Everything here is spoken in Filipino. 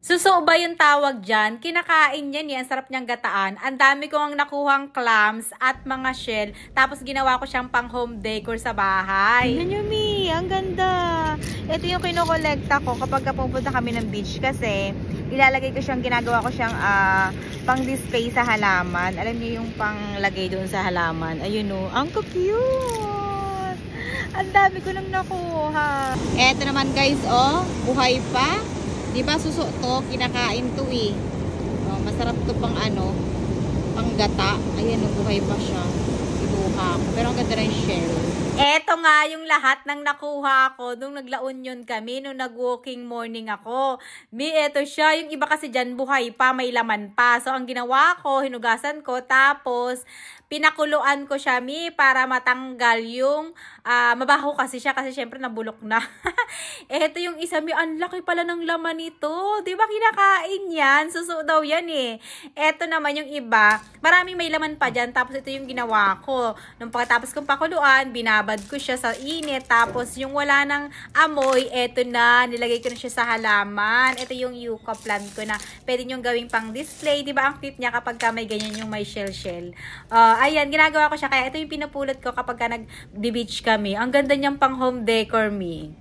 Suso ba yung tawag dyan? Kinakain yan eh. Ang sarap niyang gataan. Ang dami ko ang nakuhang clams at mga shell. Tapos ginawa ko siyang pang home decor sa bahay. Tingnan nyo, Mi. Ang ganda. Ito yung kinokolekta ko kapag pupunta kami ng beach kasi ilalagay ko siyang, ginagawa ko siyang pang display sa halaman. Alam niyo yung pang lagay doon sa halaman. Ayun o. Ang cute. Ang dami ko nang nakuha. Eto naman guys, oh. Buhay pa. Diba suso to, kinakain to eh. Oh, masarap to pang ano, pang gata. Ayan, buhay pa siya. Ibuha ko. Pero ang ganda rin shell. Eto nga yung lahat ng nakuha ko nung nagla Union kami, nung nag-walking morning ako. Eto siya. Yung iba kasi dyan buhay pa, may laman pa. So, ang ginawa ko, hinugasan ko, tapos pinakuluan ko siya, para matanggal yung mabaho kasi siya kasi syempre nabulok na. Eto yung isa, ang laki pala ng laman nito. Di ba kinakain yan? Suso daw yan eh. Eto naman yung iba, maraming may laman pa dyan. Tapos ito yung ginawa ko. Nung pagkatapos kong pakuluan, binabad ko siya sa init. Tapos yung wala ng amoy, eto na, nilagay ko na siya sa halaman. Ito yung yucca plant ko na pwede nyong gawing pang display. Di ba ang cute niya kapag may ganyan yung may shell-shell. Ayan, ginagawa ko siya. Kaya ito yung pinupulot ko kapag nag-beach kami. Ang ganda niyang pang home decor, Mi.